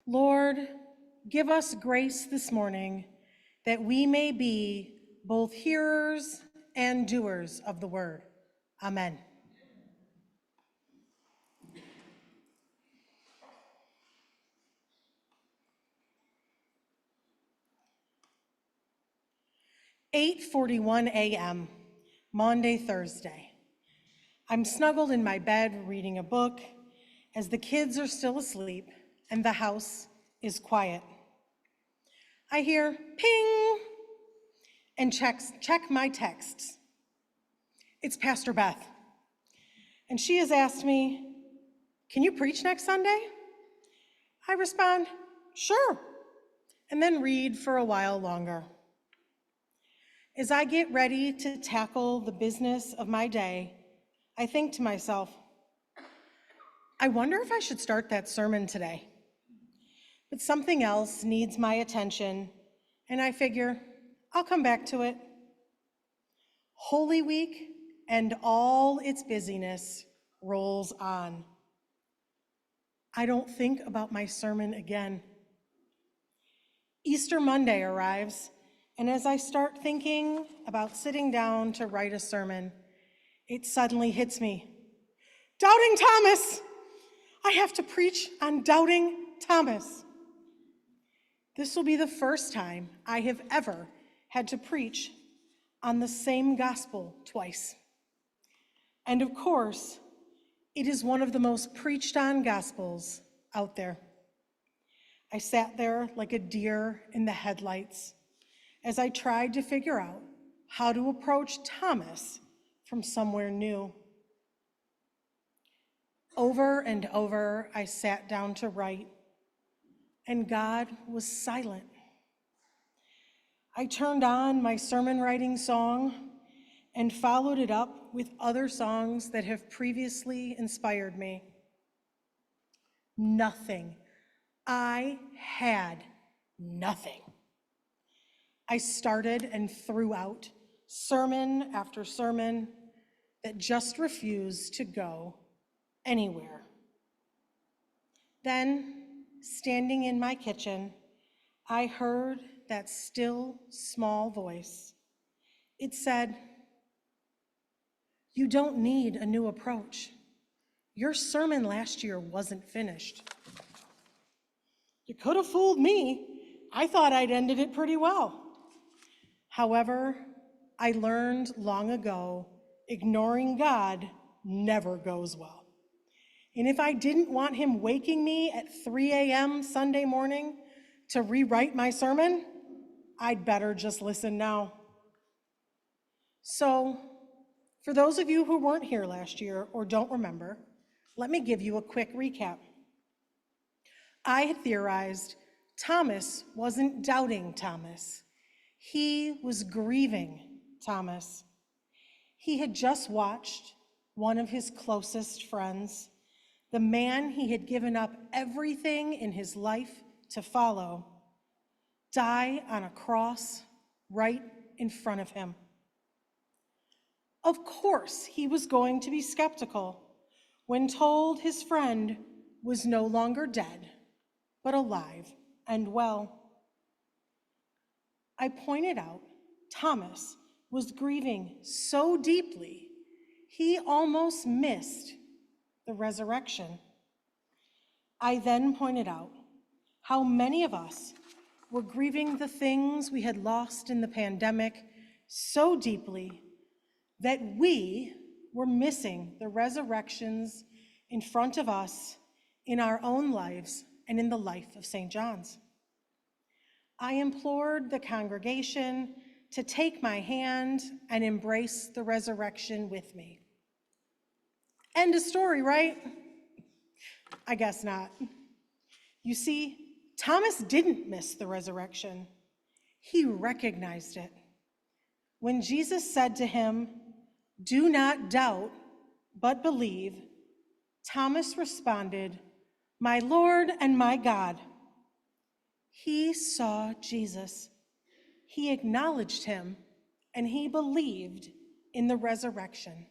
Lord, give us grace this morning that we may be both hearers and doers of the word. Amen. "8:41 a.m., Maundy, Thursday. I'm snuggled in my bed reading a book as the kids are still asleep and the house is quiet. I hear ping and check my texts. It's Pastor Beth, and she has asked me, "Can you preach next Sunday?" I respond, "Sure," and then read for a while longer. As I get ready to tackle the business of my day, I think to myself, I wonder if I should start that sermon today. But something else needs my attention, and I figure I'll come back to it. Holy Week and all its busyness rolls on. I don't think about my sermon again. Easter Monday arrives, and as I start thinking about sitting down to write a sermon, it suddenly hits me. Doubting Thomas! I have to preach on Doubting Thomas. This will be the first time I have ever had to preach on the same gospel twice. And of course, it is one of the most preached on gospels out there. I sat there like a deer in the headlights as I tried to figure out how to approach Thomas from somewhere new. Over and over, I sat down to write, and God was silent. I turned on my sermon writing song and followed it up with other songs that have previously inspired me. Nothing. I had nothing. I started and threw out sermon after sermon that just refused to go anywhere. Then, standing in my kitchen, I heard that still, small voice. It said, "You don't need a new approach. Your sermon last year wasn't finished." You could have fooled me. I thought I'd ended it pretty well. However, I learned long ago, ignoring God never goes well. And if I didn't want him waking me at 3 a.m. Sunday morning to rewrite my sermon, I'd better just listen now. So, for those of you who weren't here last year or don't remember, let me give you a quick recap. I had theorized Thomas wasn't doubting Thomas. He was grieving Thomas. He had just watched one of his closest friends, the man he had given up everything in his life to follow, die on a cross right in front of him. Of course, he was going to be skeptical when told his friend was no longer dead, but alive and well. I pointed out Thomas was grieving so deeply, he almost missed the resurrection. I then pointed out how many of us were grieving the things we had lost in the pandemic so deeply that we were missing the resurrections in front of us in our own lives and in the life of St. John's. I implored the congregation to take my hand and embrace the resurrection with me. End of story, right? I guess not. You see, Thomas didn't miss the resurrection. He recognized it. When Jesus said to him, "Do not doubt, but believe," Thomas responded, "My Lord and my God." He saw Jesus. He acknowledged him, and he believed in the resurrection.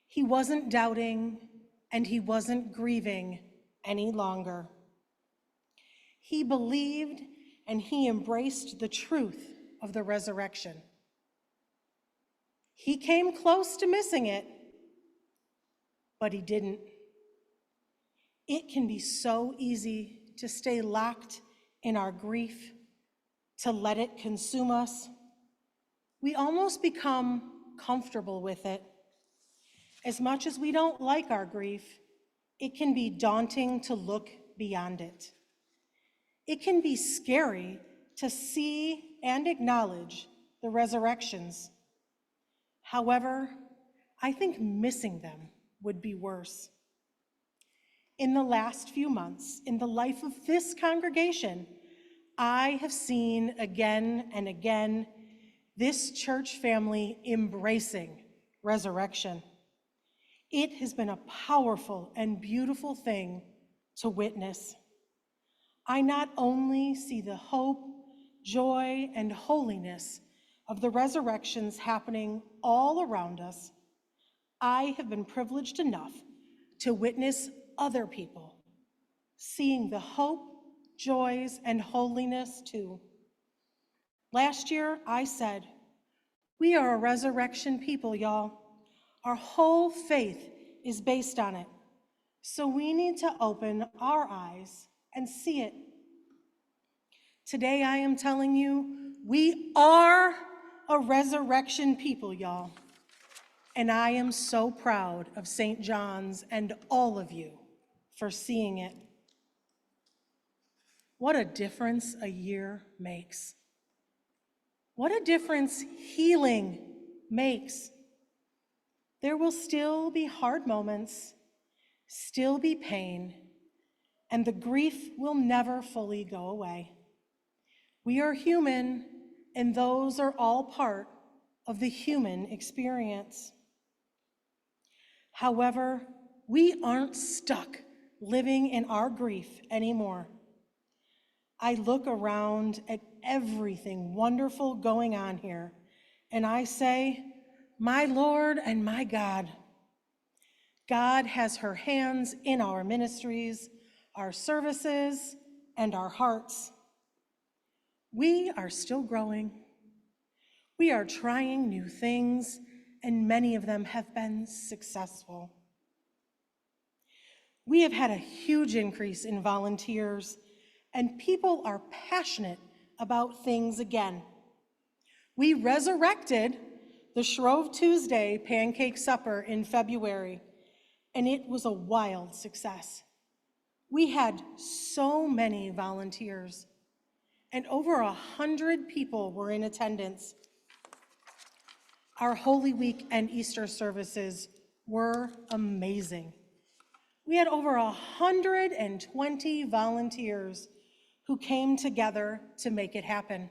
He wasn't doubting, and he wasn't grieving any longer. He believed and he embraced the truth of the resurrection. He came close to missing it, but he didn't. It can be so easy to stay locked in our grief, to let it consume us. We almost become comfortable with it. As much as we don't like our grief, it can be daunting to look beyond it. It can be scary to see and acknowledge the resurrections. However, I think missing them would be worse. In the last few months, in the life of this congregation, I have seen again and again this church family embracing resurrection. It has been a powerful and beautiful thing to witness. I not only see the hope, joy, and holiness of the resurrections happening all around us, I have been privileged enough to witness other people seeing the hope, joys, and holiness too. Last year, I said, we are a resurrection people, y'all. Our whole faith is based on it. So we need to open our eyes and see it. Today, I am telling you, we are a resurrection people, y'all. And I am so proud of St. John's and all of you for seeing it. What a difference a year makes. What a difference healing makes. There will still be hard moments, still be pain, and the grief will never fully go away. We are human, and those are all part of the human experience. However, we aren't stuck living in our grief anymore. I look around at everything wonderful going on here, and I say, my Lord and my God. God has her hands in our ministries, our services, and our hearts. We are still growing. We are trying new things, and many of them have been successful. We have had a huge increase in volunteers, and people are passionate about things again. We resurrected the Shrove Tuesday Pancake Supper in February, and it was a wild success. We had so many volunteers, and over 100 people were in attendance. Our Holy Week and Easter services were amazing. We had over 120 volunteers who came together to make it happen.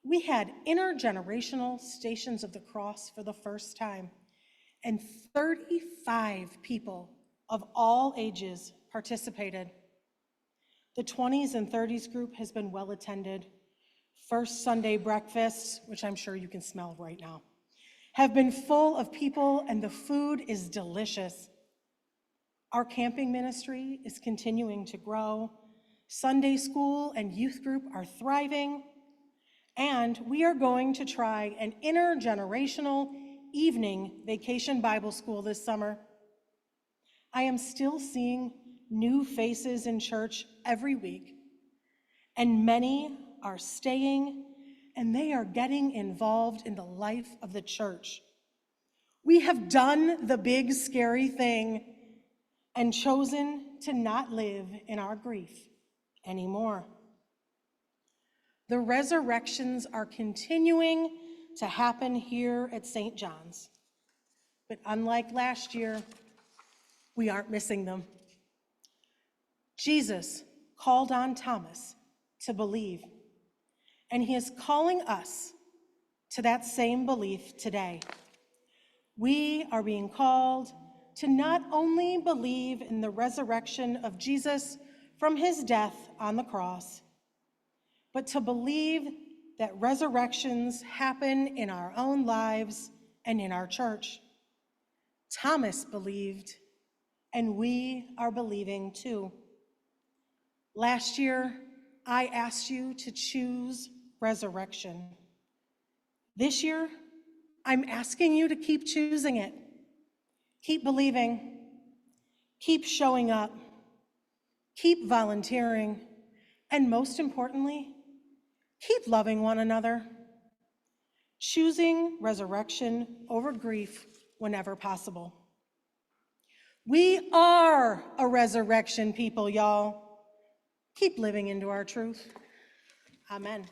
We had intergenerational Stations of the Cross for the first time, and 35 people of all ages participated. The 20s and 30s group has been well attended. First Sunday breakfasts, which I'm sure you can smell right now, have been full of people, and the food is delicious. Our camping ministry is continuing to grow. Sunday school and youth group are thriving, and we are going to try an intergenerational evening vacation Bible school this summer. I am still seeing new faces in church every week, and many are staying, and they are getting involved in the life of the church. We have done the big, scary thing and chosen to not live in our grief anymore. The resurrections are continuing to happen here at St. John's, but unlike last year, we aren't missing them. Jesus called on Thomas to believe, and he is calling us to that same belief today. We are being called to not only believe in the resurrection of Jesus from his death on the cross, but to believe that resurrections happen in our own lives and in our church. Thomas believed, and we are believing too. Last year, I asked you to choose resurrection. This year, I'm asking you to keep choosing it. Keep believing, keep showing up, keep volunteering, and most importantly, keep loving one another. Choosing resurrection over grief whenever possible. We are a resurrection people, y'all. Keep living into our truth. Amen.